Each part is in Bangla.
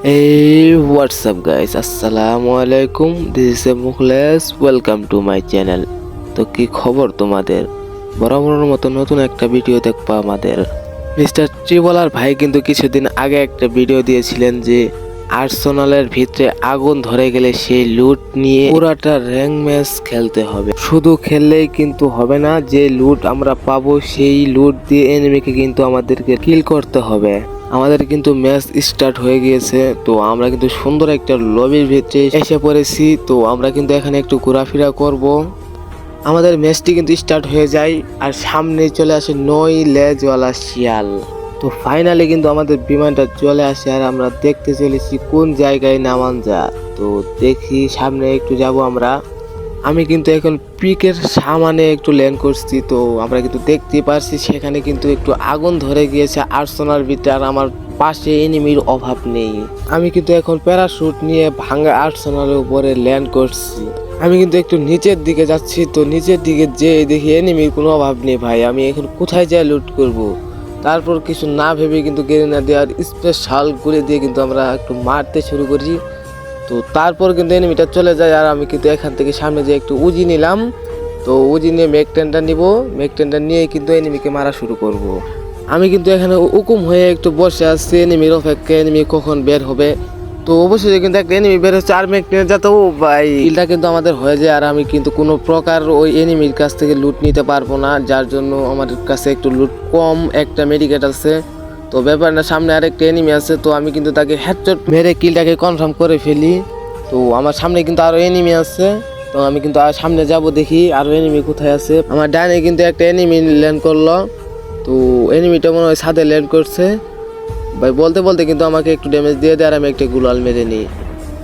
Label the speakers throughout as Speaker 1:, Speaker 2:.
Speaker 1: Hey, what's up guys? Assalamu alaikum. This is Mukhlas. Welcome to my channel. তো কি খবর তোমাদের? বরাবরের মতো নতুন একটা ভিডিও দেখবা আমাদের মিস্টার ট্রিবলার ভাই কিন্তু কিছুদিন আগে একটা ভিডিও দিয়েছিলেন যে আর্সেনালের ভিতরে আগুন ধরে গেলে সেই লুট নিয়ে পুরাটা র্যাঙ্ক ম্যাচ খেলতে হবে। শুধু খেললেই কিন্তু হবে না, যে লুট আমরা পাবো সেই লুট দিয়ে এনিমিকে কিন্তু আমাদেরকে কিল করতে হবে। আমাদের কিন্তু ম্যাচ স্টার্ট হয়ে গিয়েছে, তো আমরা কিন্তু সুন্দর একটা লবির ভিতরে এসে পড়েছি। তো আমরা কিন্তু এখানে একটু ঘোরাফেরা করব। আমাদের ম্যাচটি কিন্তু স্টার্ট হয়ে যায় আর সামনে চলে আসে 9 লেজওয়ালা শিয়াল। তো ফাইনালি কিন্তু আমাদের বিমানটা চলে আসে আর আমরা দেখতে চলেছি কোন জায়গায় নামান যায়। তো দেখি সামনে একটু যাব আমরা। আমি কিন্তু এখন পিকের সামনে একটু ল্যান্ড করছি। তো আমরা কিন্তু দেখতে পারছি সেখানে কিন্তু একটু আগুন ধরে গিয়েছে আর্সেনাল ভিতরে, আর আমার পাশে এনিমির অভাব নেই। আমি কিন্তু এখন প্যারাশুট নিয়ে ভাঙা আর্সেনালের উপরে ল্যান্ড করছি। আমি কিন্তু একটু নিচের দিকে যাচ্ছি। তো নিচের দিকে যে দেখি এনিমির কোনো অভাব নেই ভাই। আমি এখন কোথায় যাই লুট করব? তারপর কিছু না ভেবে কিন্তু গেরিনা দেওয়ার স্পেশাল করে দিয়ে কিন্তু আমরা একটু মারতে শুরু করি। তো তারপর কিন্তু এনিমিটা চলে যায় আর আমি কিন্তু এখান থেকে সামনে যে একটু উজি নিলাম। তো উজি নিয়ে মেকটেনটা নিব, মেকটেনটা নিয়ে কিন্তু এনিমিকে মারা শুরু করব। আমি কিন্তু এখানে উকুম হয়ে একটু বসে আছি এনিমির অপেক্ষায়, এনিমি কখন বের হবে। তো অবশ্যই কিন্তু একটা এনিমি বের হচ্ছে আর মেকটেন যাতে ও ভাই কিলটা কিন্তু আমাদের হয়ে যায়। আর আমি কিন্তু কোনো প্রকার ওই এনিমির কাছ থেকে লুট নিতে পারবো না, যার জন্য আমার কাছে একটু লুট কম, একটা মেডিকেট আছে। তো ব্যাপার না, সামনে আরেকটা এনিমি আছে। তো আমি কিন্তু তাকে হেডশট মেরে কিলটাকে কনফার্ম করে ফেলি। তো আমার সামনে কিন্তু আরো এনিমি আছে। তো আমি কিন্তু আর সামনে যাব, দেখি আরো এনিমি কোথায় আছে। আমার ডানে কিন্তু একটা এনিমি ল্যান্ড করলো। তো এনিমিটা মনে হয় ছাদে ল্যান্ড করছে ভাই। বলতে বলতে কিন্তু আমাকে একটু ড্যামেজ দিয়ে দেয় আর আমি একটা গুলাল মেরে নিই।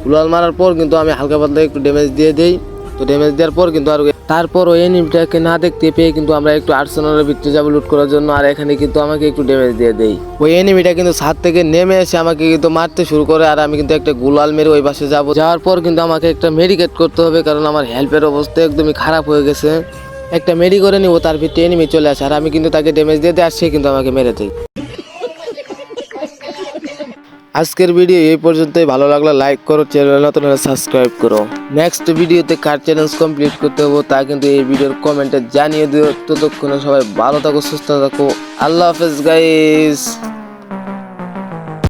Speaker 1: গুলাল মারার পর কিন্তু আমি হালকা পাতলা একটু ড্যামেজ দিয়ে দেই। তো ড্যামেজ দেওয়ার পর কিন্তু আর তারপর ওই এনিমিটাকে না দেখতে পেয়ে কিন্তু আমরা একটু আর্সেনালের ভিতরে যাবো লুট করার জন্য। আর এখানে কিন্তু আমাকে একটু ড্যামেজ দিয়ে দেই। ওই এনিমিটা কিন্তু ছাদ থেকে নেমে এসে আমাকে কিন্তু মারতে শুরু করে আর আমি কিন্তু একটা গুলাল মেরে ওই পাশে যাবো। যাওয়ার পর কিন্তু আমাকে একটা মেডিকেট করতে হবে, কারণ আমার হেল্পের অবস্থা একদমই খারাপ হয়ে গেছে। একটা মেডি করে নিব, তার ভিতরে এনিমি চলে আসে আর আমি কিন্তু তাকে ড্যামেজ দিয়ে দেয় আর সে কিন্তু আমাকে মেরে দেয়। আজকের ভিডিও এই পর্যন্তই। ভালো লাগলে লাইক করো, চ্যানেল নতুন হলে সাবস্ক্রাইব করো। নেক্সট ভিডিওতে কার চ্যালেঞ্জ কমপ্লিট করতে হবে তা কিন্তু এই ভিডিওর কমেন্টে জানিয়ে দিও। ততক্ষণে সবাই ভালো থাকো, সুস্থ থাকো। আল্লাহ হাফেজ গাইস।